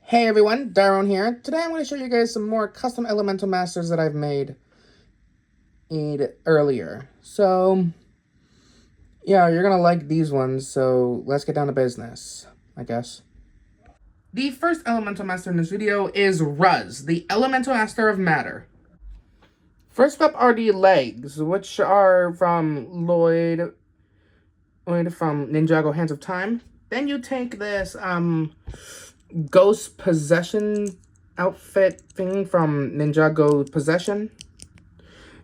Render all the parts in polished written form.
Hey everyone, Daron here. Today I'm going to show you guys some more custom elemental masters that I've made earlier. So, yeah, you're going to like these ones, so let's get down to business, I guess. The first elemental master in this video is Ruzz, the elemental master of matter. First up are the legs, which are from Lloyd from Ninjago Hands of Time. Then you take this, ghost possession outfit thing from Ninjago Possession.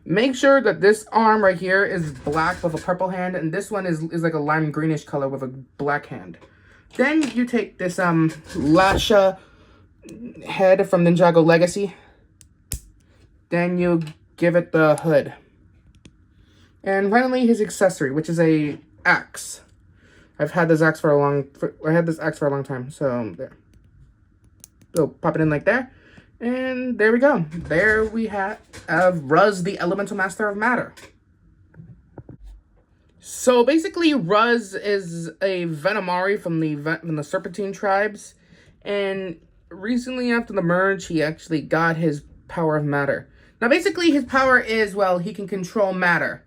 Make sure that this arm right here is black with a purple hand, and this one is like a lime greenish color with a black hand. Then you take this Lasha head from Ninjago Legacy. Then you give it the hood. And finally his accessory, which is a axe. I've had this axe for a long time, so there. So pop it in like there, and there we go. There we have Ruzz, the Elemental Master of Matter. So basically, Ruzz is a Venomari from the Serpentine tribes, and recently after the merge, he actually got his power of matter. Now, basically, his power is, well, he can control matter.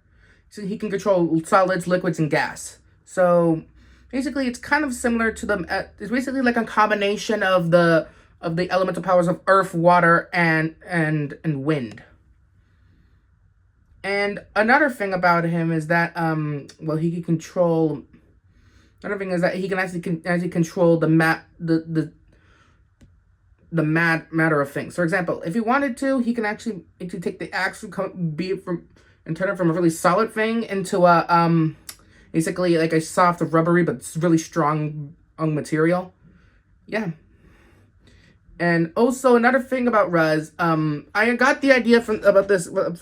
So he can control solids, liquids, and gas. So basically, it's kind of similar to the. It's basically like a combination of the elemental powers of earth, water, and wind. And another thing about him is that well, he can control. Another thing is that he can actually control the matter of things. For example, if he wanted to, he can actually take the axe and turn it from a really solid thing into a basically like a soft, rubbery but really strong material. Yeah. And also another thing about Ruzz, I got the idea from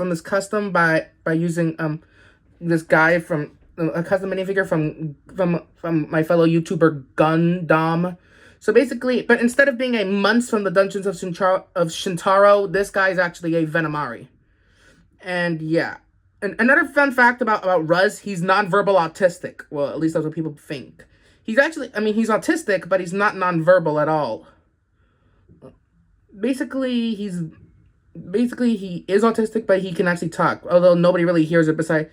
this custom by using this guy from a custom minifigure from my fellow YouTuber Gundam. So basically, but instead of being a Munce from the Dungeons of Shintaro, this guy is actually a Venomari. And yeah, and another fun fact about Ruzz, he's nonverbal autistic. Well, at least that's what people think. He's actually, I mean, he's autistic, but he's not nonverbal at all. Basically, he is autistic, but he can actually talk. Although nobody really hears it. Besides,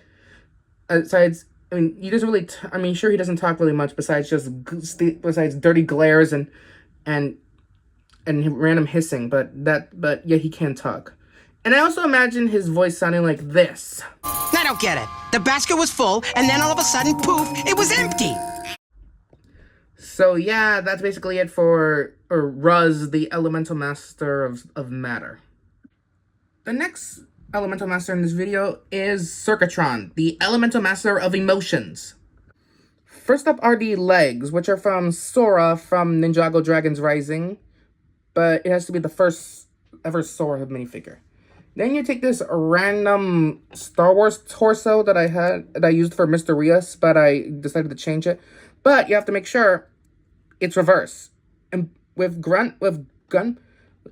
I mean, he doesn't really. Sure, he doesn't talk really much. Besides dirty glares and random hissing. But yeah, he can talk. And I also imagine his voice sounding like this. I don't get it. The basket was full, and then all of a sudden, poof, it was empty. So yeah, that's basically it for Ruzz, the Elemental Master of Matter. The next Elemental Master in this video is Circuitron, the Elemental Master of Emotions. First up are the legs, which are from Sora from Ninjago Dragon's Rising, but it has to be the first ever Sora minifigure. Then you take this random Star Wars torso that I used for Mr. Rios, but I decided to change it. But you have to make sure it's reverse. And with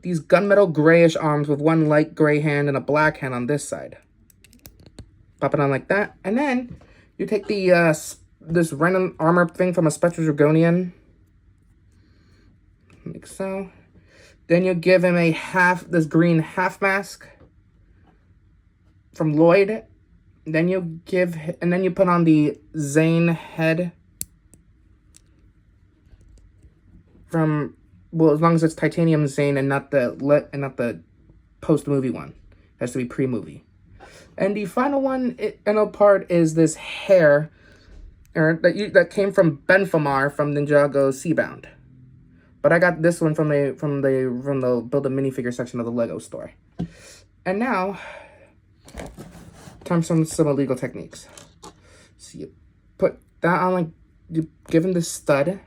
these gunmetal grayish arms with one light gray hand and a black hand on this side. Pop it on like that. And then you take the this random armor thing from a Spectral Dragonian. Like so. Then you give him this green half mask from Lloyd. Then you put on the Zane head from, well, as long as it's Titanium Zane and not the post-movie one. It has to be pre-movie. And the final part is this hair that came from Benfamar from Ninjago Seabound. But I got this one from the Build a Minifigure section of the Lego store. And now, time for some illegal techniques. So you put that on, you give him this stud.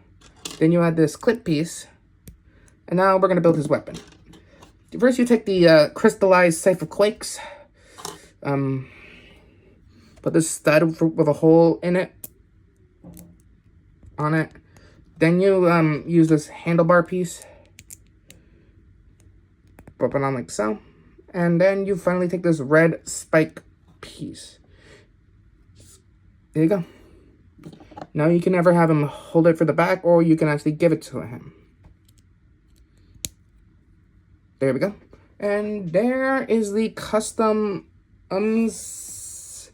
Then you add this clip piece. And now we're going to build his weapon. First you take the crystallized Safe of Quakes. Put this stud with a hole in it. On it. Then you use this handlebar piece. Pop it on like so. And then you finally take this red spike piece. There you go. Now you can either have him hold it for the back, or you can actually give it to him. There we go. And there is the custom some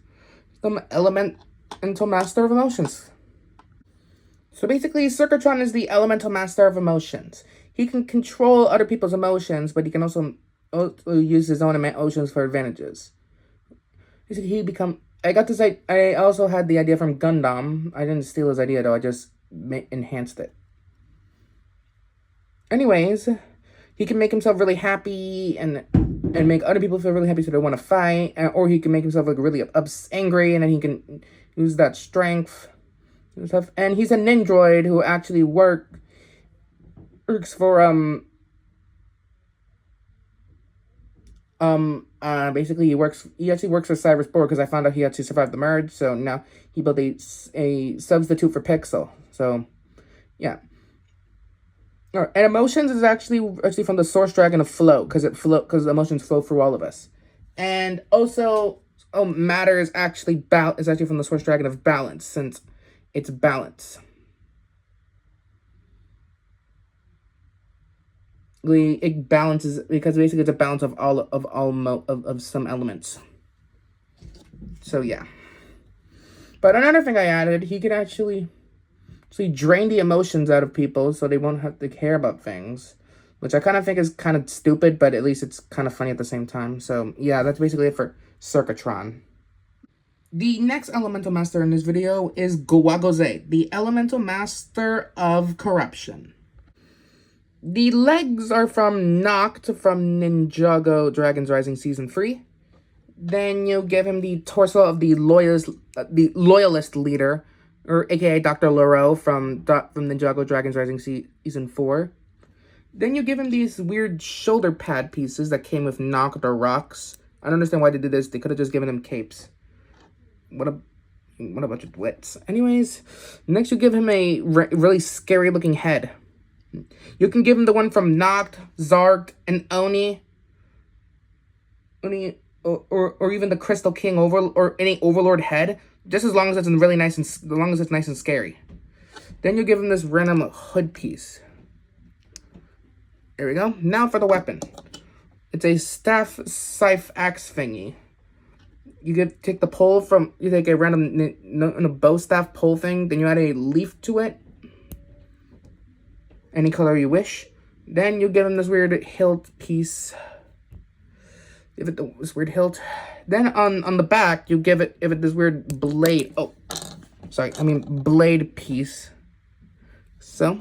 elemental master of emotions. So basically, Circuitron is the elemental master of emotions. He can control other people's emotions, but he can also use his own emotions for advantages. Basically, I also had the idea from Gundam. I didn't steal his idea though. I just enhanced it. Anyways, he can make himself really happy and make other people feel really happy so they want to fight, or he can make himself like really angry, and then he can use that strength and stuff. And he's a Nindroid who actually works for basically he actually works for Cybersport because I found out he actually survived the merge, so now he built a substitute for Pixel. So yeah. And emotions is actually from the source dragon of flow, because emotions flow through all of us. And also matter is actually from the source dragon of balance, since it's balance. It balances because basically it's a balance of some elements. So yeah. But another thing I added, he could actually drain the emotions out of people so they won't have to care about things, which I kind of think is kind of stupid, but at least it's kind of funny at the same time. So yeah, that's basically it for Circuitron. The next elemental master in this video is Guwagoze, the elemental master of corruption. The legs are from Noct from Ninjago Dragons Rising Season 3. Then you give him the torso of the loyalist leader, or aka Dr. Leroux from Ninjago Dragons Rising Season 4. Then you give him these weird shoulder pad pieces that came with Noct or rocks. I don't understand why they did this. They could have just given him capes. What a bunch of wits. Anyways, next you give him a really scary looking head. You can give him the one from Noct, Zark, and Oni, or even the Crystal King or any Overlord head, just as long as it's really nice and scary. Then you give him this random hood piece. There we go. Now for the weapon. It's a staff scythe axe thingy. You take the pole from, you take a random bow staff pole thing, then you add a leaf to it. Any color you wish. Then you give him this weird hilt piece. Give it this weird hilt. Then on the back, you give it this weird blade. Oh, sorry. I mean blade piece. So.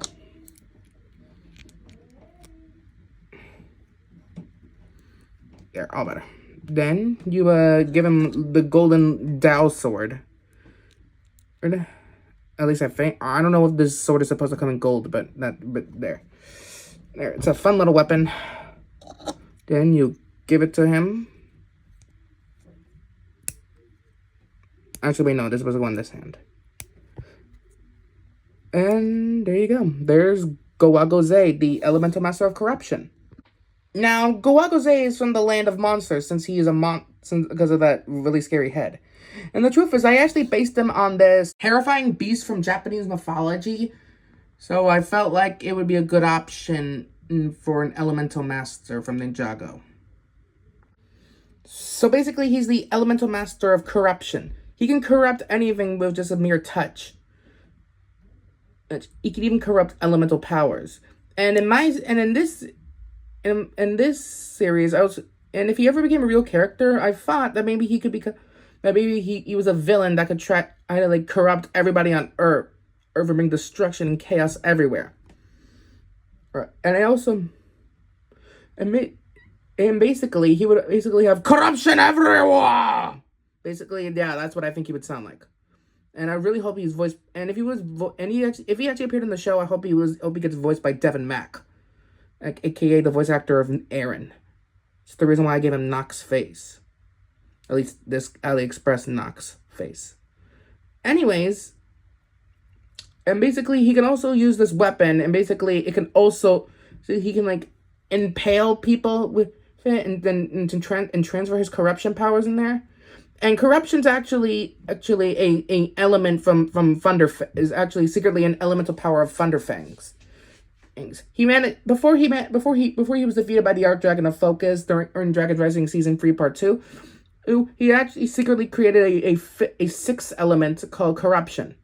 There, all better. Then you give him the golden Dao sword. At least I think. I don't know if this sword is supposed to come in gold, but there. It's a fun little weapon. Then you give it to him. Actually, wait, no, this was the one in this hand. And there you go. There's Guwagoze, the elemental master of corruption. Now, Guwagoze is from the land of monsters, since he is because of that really scary head. And the truth is, I actually based him on this terrifying beast from Japanese mythology. So I felt like it would be a good option for an elemental master from Ninjago. So basically, he's the elemental master of corruption. He can corrupt anything with just a mere touch. He can even corrupt elemental powers. And in this series, and if he ever became a real character, I thought that maybe he could become, that maybe he was a villain that could corrupt everybody on Earth, or bring destruction and chaos everywhere. And I also, and basically he would have corruption everywhere. Basically, yeah, that's what I think he would sound like. And I really hope he's voiced. And if he actually appeared in the show, I hope he gets voiced by Devin Mack, aka the voice actor of Aaron. It's the reason why I gave him Nox's face. At least this AliExpress Nox face. Anyways, and basically he can also use this weapon, and basically it can also, so he can impale people with it, and then transfer his corruption powers in there. And corruption's actually a element from Thunder, is actually secretly an elemental power of Thunderfangs. before he was defeated by the Arc Dragon of Focus during Dragon Rising Season 3 Part 2. He actually secretly created a sixth element called Corruption.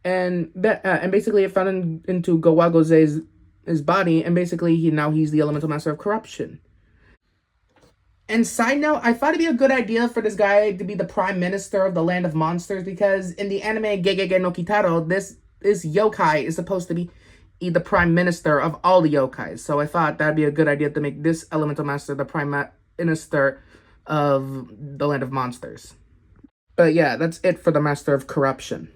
And basically it found into Guwagoze's his body, and basically he's the Elemental Master of Corruption. And side note, I thought it'd be a good idea for this guy to be the Prime Minister of the Land of Monsters, because in the anime Gegege no Kitaro, this yokai is supposed to be the Prime Minister of all the yokais. So I thought that'd be a good idea to make this Elemental Master the Prime Minister of the Land of Monsters. But yeah, that's it for the Master of Corruption.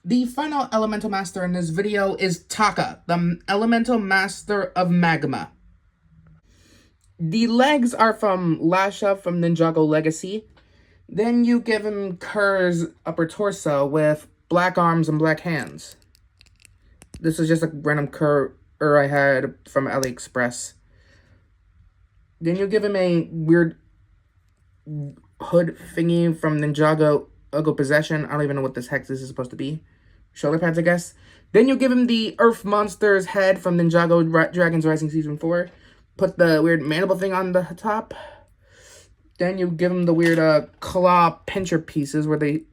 The final Elemental Master in this video is Taka, the Elemental Master of Magma. The legs are from Lasha from Ninjago Legacy. Then you give him Kerr's upper torso with black arms and black hands. This is just a random Kerr I had from AliExpress. Then you give him a weird hood thingy from Ninjago Possession. I don't even know what this hex is supposed to be. Shoulder pads, I guess. Then you give him the Earth Monster's head from Ninjago Dragons Rising Season 4. Put the weird mandible thing on the top. Then you give him the weird claw pincher pieces where they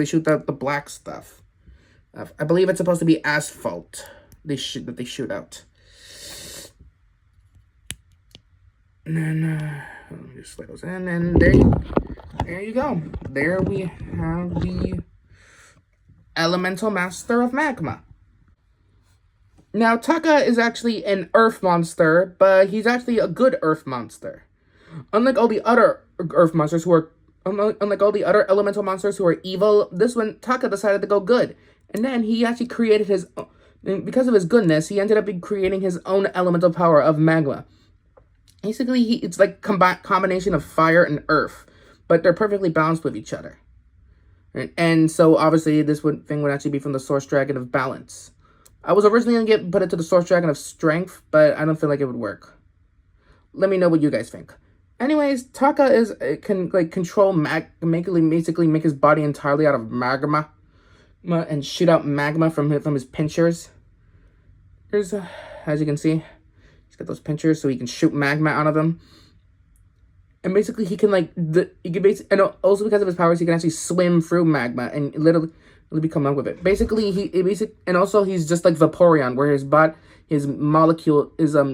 shoot the black stuff. I believe it's supposed to be asphalt that they shoot out. And then let me just slide those in, and there you go. There we have the Elemental Master of Magma. Now, Taka is actually an Earth monster, but he's actually a good Earth monster. Unlike all the other Earth monsters unlike all the other Elemental monsters who are evil, this one, Taka decided to go good. And then he actually created his own, because of his goodness, he ended up creating his own elemental power of Magma. Basically, it's like combination of fire and earth, but they're perfectly balanced with each other. And so, obviously, this thing would actually be from the Source Dragon of Balance. I was originally going to put it to the Source Dragon of Strength, but I don't feel like it would work. Let me know what you guys think. Anyways, Taka can control basically make his body entirely out of magma and shoot out magma from his pinchers. Here's, as you can see, he's got those pinchers so he can shoot magma out of them. And basically, he can and also because of his powers, he can actually swim through magma and literally become up with it. Basically, and also he's just like Vaporeon, where his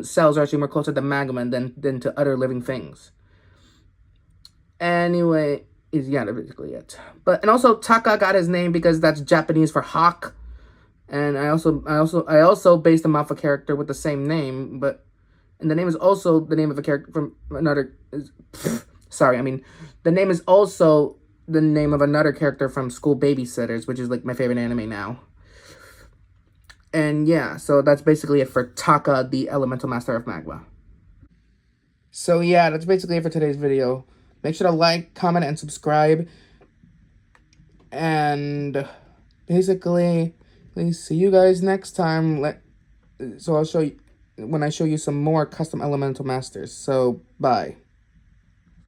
cells are actually more closer to magma than to other living things. Anyway, that's basically it. And also Taka got his name because that's Japanese for hawk. And I also based him off a character with the same name, and the name is also the name of a character from another. The name is also the name of another character from School Babysitters, which is like my favorite anime now. And yeah, so that's basically it for Taka, the Elemental Master of Magma. So yeah, that's basically it for today's video. Make sure to like, comment, and subscribe. And basically, please see you guys next time. So I'll show you when I show you some more custom Elemental Masters. So bye.